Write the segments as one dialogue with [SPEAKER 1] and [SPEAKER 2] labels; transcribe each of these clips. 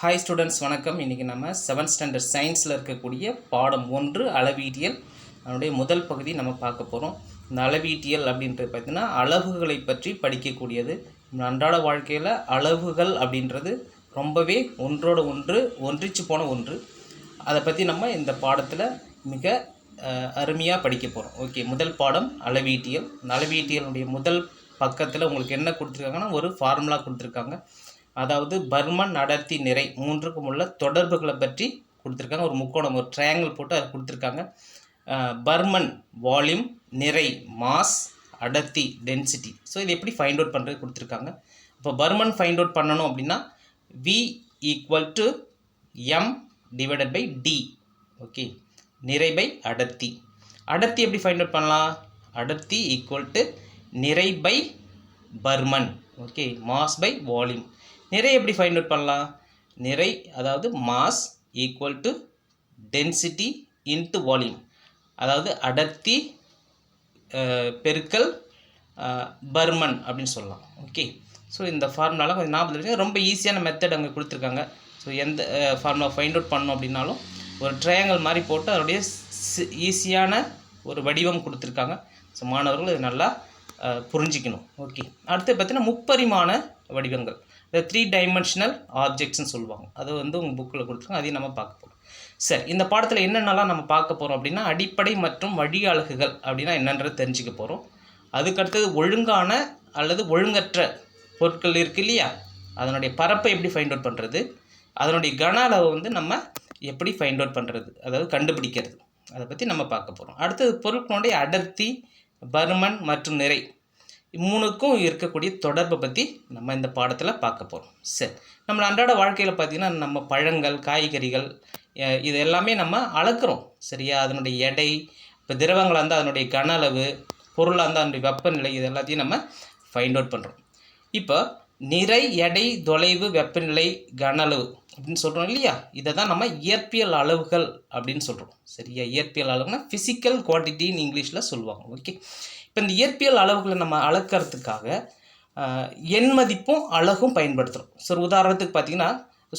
[SPEAKER 1] Hi students, வணக்கம். இன்றைக்கி நம்ம 7th ஸ்டாண்டர்ட் சயின்ஸில் இருக்கக்கூடிய பாடம் 1 அளவீட்டியல் அதனுடைய முதல் பகுதி நம்ம பார்க்க போகிறோம். இந்த அளவீட்டியல் அப்படின்றது பார்த்திங்கன்னா அளவுகளை பற்றி படிக்கக்கூடியது. நம்ம அன்றாட வாழ்க்கையில் அளவுகள் அப்படின்றது ரொம்பவே ஒன்றோடு ஒன்று ஒன்றிச்சு போன ஒன்று. அதை பற்றி நம்ம இந்த பாடத்தில் மிக அருமையாக படிக்க போகிறோம். ஓகே, முதல் பாடம் அளவீட்டியல். இந்த அளவீட்டியலுடைய முதல் பக்கத்தில் உங்களுக்கு என்ன கொடுத்துருக்காங்கன்னா ஒரு ஃபார்முலா கொடுத்துருக்காங்க. அதாவது பர்மன், அடர்த்தி, நிறை மூன்றுக்கும் உள்ள தொடர்புகளை பற்றி கொடுத்துருக்காங்க. ஒரு முக்கோணம், ஒரு ட்ரையாங்கிள் போட்டு அதை கொடுத்துருக்காங்க. பர்மன் வால்யூம், நிறை மாஸ், அடர்த்தி டென்சிட்டி. ஸோ இது எப்படி ஃபைண்ட் அவுட் பண்ணுறது கொடுத்துருக்காங்க. இப்போ பர்மன் ஃபைண்ட் அவுட் பண்ணணும் அப்படின்னா V = m / d. ஓகே, நிறை பை அடர்த்தி. அடர்த்தி எப்படி ஃபைண்ட் அவுட் பண்ணலாம்? அடர்த்தி = நிறை பை பர்மன். Okay, mass by volume. நிறை எப்படி ஃபைண்ட் அவுட் பண்ணலாம்? நிறை அதாவது மாஸ் = டென்சிட்டி இன்ட்டு வால்யூம். அதாவது அடர்த்தி பெருக்கல் பர்மன் அப்படின்னு சொல்லலாம். ஓகே, ஸோ இந்த ஃபார்முலாலாம் கொஞ்சம் ஞாபகம் இருக்குது. ரொம்ப ஈஸியான மெத்தட் அங்கே கொடுத்துருக்காங்க. ஸோ எந்த ஃபார்முலா ஃபைண்ட் அவுட் பண்ணணும் அப்படின்னாலும் ஒரு ட்ரையாங்கிள் மாதிரி போட்டு அதனுடைய ஈஸியான ஒரு வடிவம் கொடுத்துருக்காங்க. ஸோ மாணவர்கள் இதை நல்லா புரிஞ்சிக்கணும். ஓகே, அடுத்து பார்த்தீங்கன்னா முப்பரிமாண வடிவங்கள், இந்த 3 டைமென்ஷனல் ஆப்ஜெக்ட்ஸ்னு சொல்லுவாங்க. அது உங்கள் புக்கில் கொடுத்துருக்காங்க. அதையும் நம்ம பார்க்க போகிறோம். சரி, இந்த பாடத்தில் என்னென்னலாம் நம்ம பார்க்க போகிறோம் அப்படின்னா அடிப்படை மற்றும் வழி அலகுகள் அப்படின்னா என்னன்றது தெரிஞ்சுக்க போகிறோம். அதுக்கடுத்தது ஒழுங்கான அல்லது ஒழுங்கற்ற பொருட்கள் இருக்குது இல்லையா, அதனுடைய பரப்பை எப்படி ஃபைண்ட் அவுட் பண்ணுறது, அதனுடைய கன அளவை நம்ம எப்படி ஃபைண்ட் அவுட் பண்ணுறது, அதாவது கண்டுபிடிக்கிறது, அதை பற்றி நம்ம பார்க்க போகிறோம். அடுத்தது பொருட்களுடைய அடர்த்தி, பருமன் மற்றும் நிறை மூணுக்கும் இருக்கக்கூடிய தொடர்பை பற்றி நம்ம இந்த பாடத்தில் பார்க்க போகிறோம். சரி, நம்ம அன்றாட வாழ்க்கையில் பார்த்திங்கன்னா நம்ம பழங்கள், காய்கறிகள் இது எல்லாமே நம்ம அளக்குறோம் சரியா. அதனுடைய எடை, இப்போ திரவங்களாக இருந்தால் அதனுடைய கன அளவு, பொருளாக இருந்தால் அதனுடைய வெப்பநிலை, இது எல்லாத்தையும் நம்ம ஃபைண்ட் அவுட் பண்ணுறோம். இப்போ நிறை, எடை, தொலைவு, வெப்பநிலை, கன அளவு அப்படின்னு சொல்கிறோம் இல்லையா, இதை தான் நம்ம இயற்பியல் அளவுகள் அப்படின்னு சொல்கிறோம் சரியா. இயற்பியல் அளவுனா ஃபிசிக்கல் குவான்டிட்டின்னு இங்கிலீஷில் சொல்லுவாங்க. ஓகே, இப்போ இந்த இயற்பியல் அளவுகளை நம்ம அளக்கிறதுக்காக எண் மதிப்பும் அலகும் பயன்படுத்துகிறோம். ஸோ உதாரணத்துக்கு பார்த்திங்கன்னா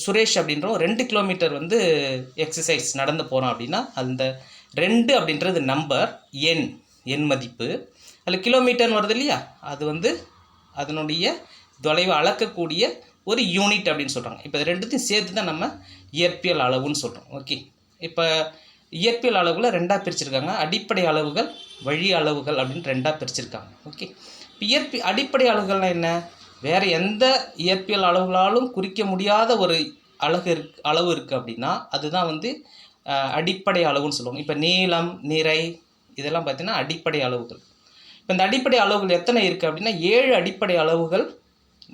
[SPEAKER 1] சுரேஷ் அப்படின்ற 2 கிலோமீட்டர் எக்ஸசைஸ் நடந்து போகிறோம் அப்படின்னா அந்த 2 அப்படின்றது நம்பர், எண் மதிப்பு. அதில் கிலோமீட்டர்னு வருது இல்லையா, அது அதனுடைய தொலைவை அளக்கக்கூடிய ஒரு யூனிட் அப்படின்னு சொல்கிறாங்க. இப்போ இது ரெண்டுத்தையும் சேர்த்து தான் நம்ம இயற்பியல் அளவுன்னு சொல்கிறோம். ஓகே, இப்போ இயற்பியல் அளவுகளை 2ஆக பிரிச்சிருக்காங்க. அடிப்படை அளவுகள், வழி அளவுகள் அப்படின்னு 2ஆக பிரிச்சிருக்காங்க. ஓகே, இப்போ அடிப்படை அளவுகள்னால் என்ன? வேறு எந்த இயற்பியல் அளவுகளாலும் குறிக்க முடியாத ஒரு அளவு இருக்குது அப்படின்னா அதுதான் அடிப்படை அளவுன்னு சொல்லுவாங்க. இப்போ நீளம், நிறை இதெல்லாம் பார்த்திங்கன்னா அடிப்படை அளவுகள். இப்போ இந்த அடிப்படை அளவுகள் எத்தனை இருக்குது அப்படின்னா 7 அடிப்படை அளவுகள்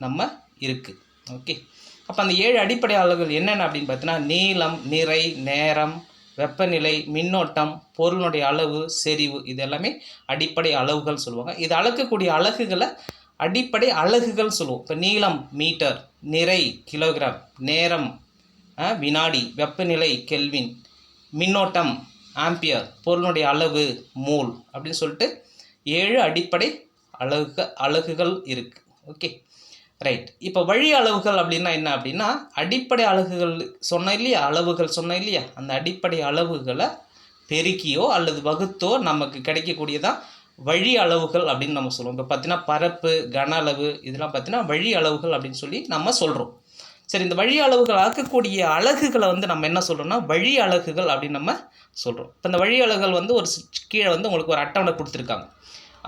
[SPEAKER 1] நம்ம இருக்குது. ஓகே, அப்போ அந்த 7 அடிப்படை அளவுகள் என்னென்ன அப்படின்னு பார்த்தீங்கன்னா நீளம், நிறை, நேரம், வெப்பநிலை, மின்னோட்டம், பொருளுடைய அளவு, செறிவு, இது எல்லாமே அடிப்படை அளவுகள் சொல்லுவாங்க. இது அளக்கக்கூடிய அலகுகளை அடிப்படை அலகுகள் சொல்லுவோம். இப்போ நீளம் மீட்டர், நிறை கிலோகிராம், நேரம் வினாடி, வெப்பநிலை கெல்வின், மின்னோட்டம் ஆம்பியர், பொருளுடைய அளவு மோல் அப்படின்னு சொல்லிட்டு 7 அடிப்படை அலகுகள் இருக்குது. Okay, right. இப்போ வழி அளவுகள் அப்படின்னா என்ன அப்படின்னா அடிப்படை அலகுகள் சொன்ன இல்லையா, அளவுகள் சொன்ன இல்லையா, அந்த அடிப்படை அளவுகளை பெருக்கியோ அல்லது வகுத்தோ நமக்கு கிடைக்கக்கூடியதான் வழி அளவுகள் அப்படின்னு நம்ம சொல்லுவோம். இப்போ பார்த்தீங்கன்னா பரப்பு, கன அளவு இதெல்லாம் பார்த்தீங்கன்னா வழி அளவுகள் அப்படின்னு சொல்லி நம்ம சொல்கிறோம். சரி, இந்த வழி அளவுகள் ஆக்கக்கூடிய அலகுகளை நம்ம என்ன சொல்கிறோம்னா வழி அலகுகள் அப்படின்னு நம்ம சொல்கிறோம். இப்போ இந்த வழி அலகுகள் ஒரு கீழே உங்களுக்கு ஒரு அட்டவணை கொடுத்துருக்காங்க.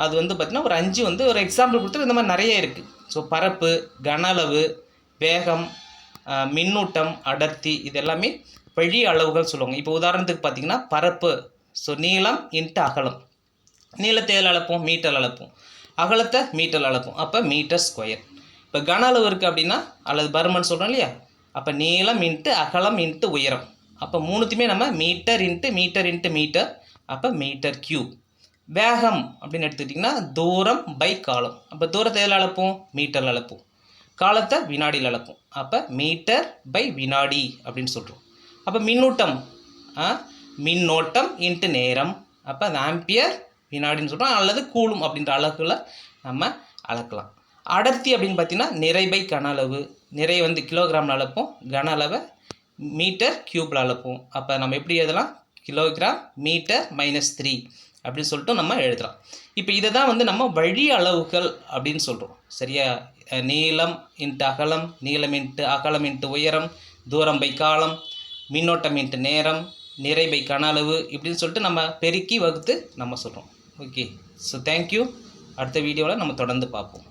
[SPEAKER 1] அது பார்த்திங்கன்னா ஒரு 5 ஒரு எக்ஸாம்பிள் கொடுத்து இந்த மாதிரி நிறைய இருக்குது. ஸோ பரப்பு, கன அளவு, வேகம், மின்னூட்டம், அடர்த்தி இது எல்லாமே வழி அளவுகள் சொல்லுவாங்க. இப்போ உதாரணத்துக்கு பார்த்திங்கன்னா பரப்பு, ஸோ நீளம் இன்ட்டு அகலம். நீளத்தை எதில் அளப்போம்? மீட்டர் அளப்போம். அகலத்தை மீட்டர் அளப்போம். அப்போ மீட்டர் ஸ்கொயர். இப்போ கன அளவு இருக்குது அப்படின்னா அல்லது பருமன் சொல்கிறோம் இல்லையா, அப்போ நீளம் இன்ட்டு அகலம் இன்ட்டு உயரம். அப்போ மூணுத்தையுமே நம்ம metre into metre into metre, அப்போ மீட்டர் கியூப். வேகம் அப்படின்னு எடுத்துக்கிட்டிங்கன்னா தூரம் பை காலம். அப்போ தூரத்தை எதில் அளப்போம்? மீட்டரில் அளப்போம். காலத்தை வினாடியில் அளப்போம். அப்போ மீட்டர் பை வினாடி அப்படின்னு சொல்கிறோம். அப்போ மின்னோட்டம் இன்ட்டு நேரம், அப்போ அது ஆம்பியர் வினாடின்னு சொல்கிறோம். அல்லது கூலும் அப்படின்ற அலகுகளை நம்ம அளக்கலாம். அடர்த்தி அப்படின்னு பார்த்தீங்கன்னா நிறை பை கன அளவு. நிறை வந்து கிலோகிராமில் அளப்போம், கன அளவை மீட்டர் கியூப்பில் அளப்போம். அப்போ நம்ம எப்படி எழுதலாம்? கிலோகிராம் மீட்டர் -3 அப்படின்னு சொல்லிட்டு நம்ம எழுதலாம். இப்போ இதை தான் வந்து நம்ம வழி அளவுகள் அப்படின்னு சொல்கிறோம். சரியா? நீளம் இன்ட்டு அகலம், நீளம் இன்ட்டு அகலம் இன்ட்டு உயரம், தூரம் பை காலம், மின்னோட்டம் இன்ட்டு நேரம், நிறை பை கன அளவு இப்படின்னு சொல்லிட்டு நம்ம பெருக்கி வகுத்து நம்ம சொல்கிறோம். Okay, so thank you. அடுத்த வீடியோவில் நம்ம தொடர்ந்து பார்ப்போம்.